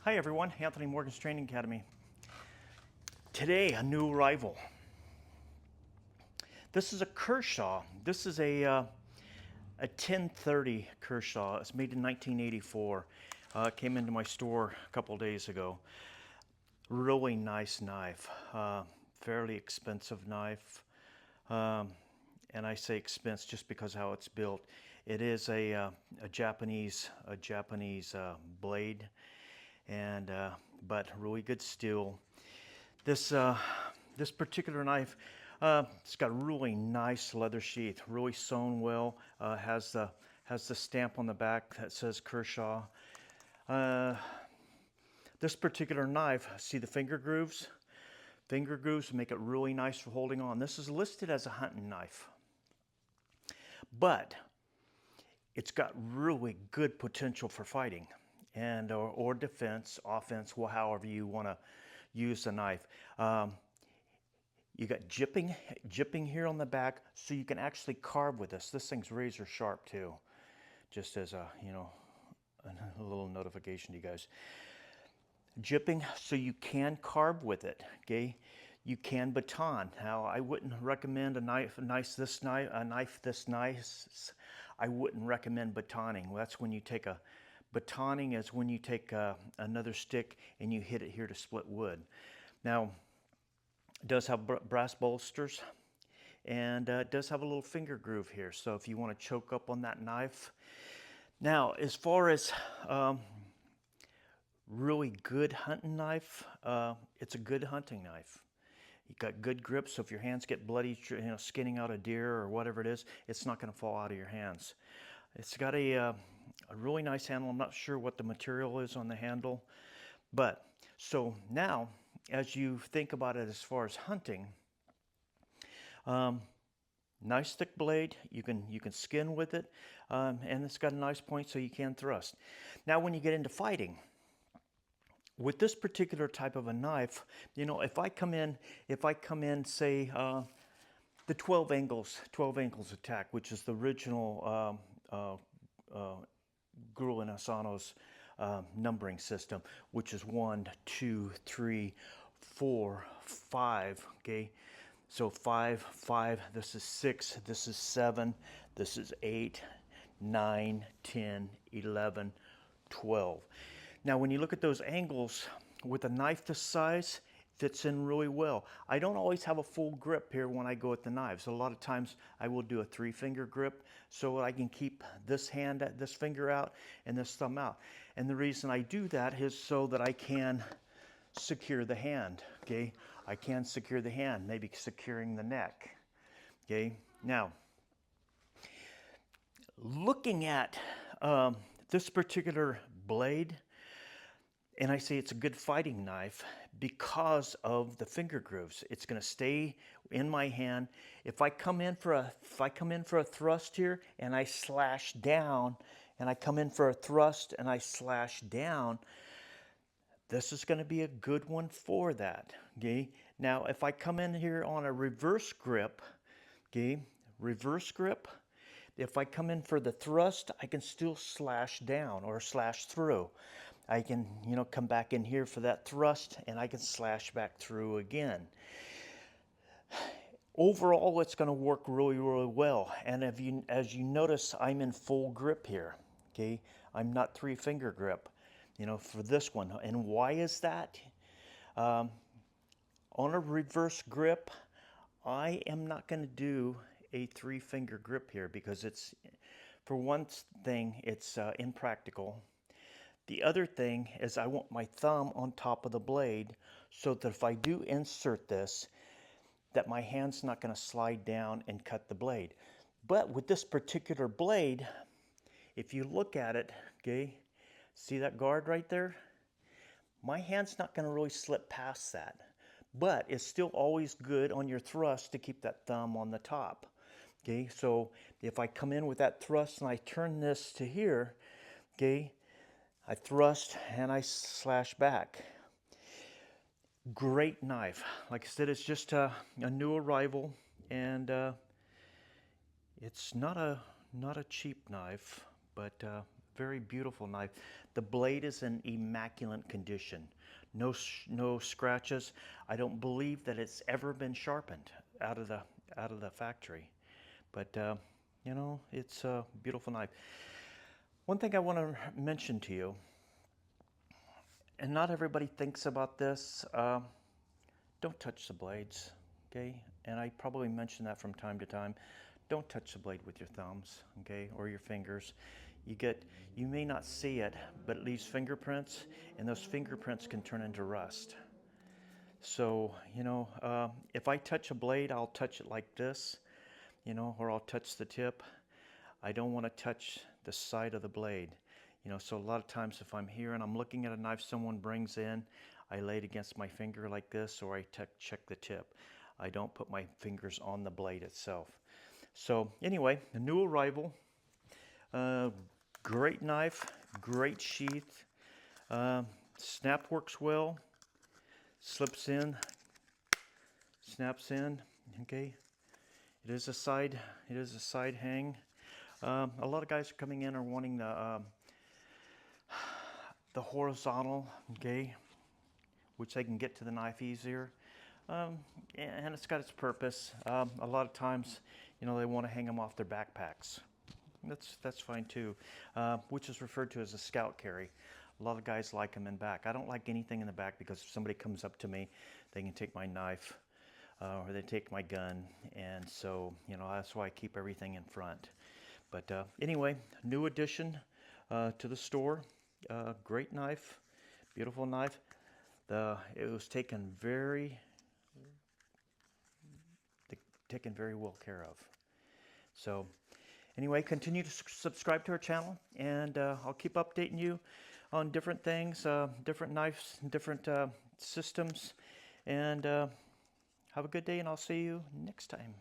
Hi everyone, Anthony Morgan's Training Academy. Today, a new arrival. This is a Kershaw. This is a 1030 Kershaw. It's made in 1984. It came into my store a couple days ago. Really nice knife. Fairly expensive knife. And I say expense just because how it's built. It is a Japanese blade, and but really good steel. This particular knife, it's got a really nice leather sheath, really sewn well. Has the stamp on the back that says Kershaw. This particular knife, see the finger grooves? Finger grooves make it really nice for holding on. This is listed as a hunting knife, but it's got really good potential for fighting and or defense, offense, well, however you want to use the knife. You got jipping here on the back, so you can actually carve with this. This thing's razor sharp too, just as a a little notification to you guys. Jipping, so you can carve with it. Okay, you can baton. Now, I wouldn't recommend a knife this nice. I wouldn't recommend batoning. That's when you take a batoning is when you take another stick and you hit it here to split wood. Now, it does have brass bolsters, and it does have a little finger groove here. So if you want to choke up on that knife. Now, as far as really good hunting knife, it's a good hunting knife. You got good grip, so if your hands get bloody, skinning out a deer or whatever it is, it's not going to fall out of your hands. It's got a really nice handle. I'm not sure what the material is on the handle, but so now, as you think about it as far as hunting, nice thick blade. You can skin with it, and it's got a nice point so you can thrust. Now, when you get into fighting, with this particular type of a knife, if I come in, say, the 12 angles attack, which is the original Guru and Asano's numbering system, which is 1, 2, 3, 4, 5. Okay, so 5, 5. This is 6. This is 7. This is 8, 9, 10, 11, 12. Now, when you look at those angles with a knife this size, fits in really well. I don't always have a full grip here when I go at the knives. A lot of times I will do a 3-finger grip so I can keep this finger out and this thumb out. And the reason I do that is so that I can secure the hand. Okay, I can secure the hand, maybe securing the neck. Okay, now looking at this particular blade, and I say it's a good fighting knife because of the finger grooves. It's going to stay in my hand. If I come in for a thrust here and I slash down, and I come in for a thrust and I slash down, this is going to be a good one for that. Okay. Now, if I come in here on a reverse grip, okay, reverse grip. If I come in for the thrust, I can still slash down or slash through. I can, come back in here for that thrust, and I can slash back through again. Overall, it's going to work really, really well. And as you notice, I'm in full grip here. Okay, I'm not 3-finger grip, for this one. And why is that? On a reverse grip, I am not going to do a 3-finger grip here because it's, for one thing, it's impractical. The other thing is I want my thumb on top of the blade so that if I do insert this, that my hand's not going to slide down and cut the blade. But with this particular blade, if you look at it, okay, see that guard right there? My hand's not going to really slip past that. But it's still always good on your thrust to keep that thumb on the top. Okay, so if I come in with that thrust and I turn this to here, okay, I thrust and I slash back. Great knife. Like I said, it's just a new arrival, and it's not a cheap knife, but very beautiful knife. The blade is in immaculate condition. No scratches. I don't believe that it's ever been sharpened out of the factory. But you know, it's a beautiful knife. One thing I want to mention to you, and not everybody thinks about this, don't touch the blades, okay? And I probably mention that from time to time. Don't touch the blade with your thumbs, okay, or your fingers. You may not see it, but it leaves fingerprints, and those fingerprints can turn into rust. So, you know, if I touch a blade, I'll touch it like this, you know, or I'll touch the tip. I don't want to touch the side of the blade. You know, so a lot of times if I'm here and I'm looking at a knife someone brings in, I lay it against my finger like this, or I check the tip. I don't put my fingers on the blade itself. So anyway, a new arrival. Great knife, great sheath. Snap works well. Slips in, snaps in. Okay. It is a side hang. A lot of guys are coming in are wanting the horizontal, okay, which they can get to the knife easier. And it's got its purpose. A lot of times, you know, they want to hang them off their backpacks. That's fine too, which is referred to as a scout carry. A lot of guys like them in back. I don't like anything in the back because if somebody comes up to me, they can take my knife or they take my gun, and so, you know, that's why I keep everything in front. But anyway, new addition to the store. Great knife, beautiful knife. It was taken very well care of. So anyway, continue to subscribe to our channel, and I'll keep updating you on different things, different knives, different systems. And have a good day, and I'll see you next time.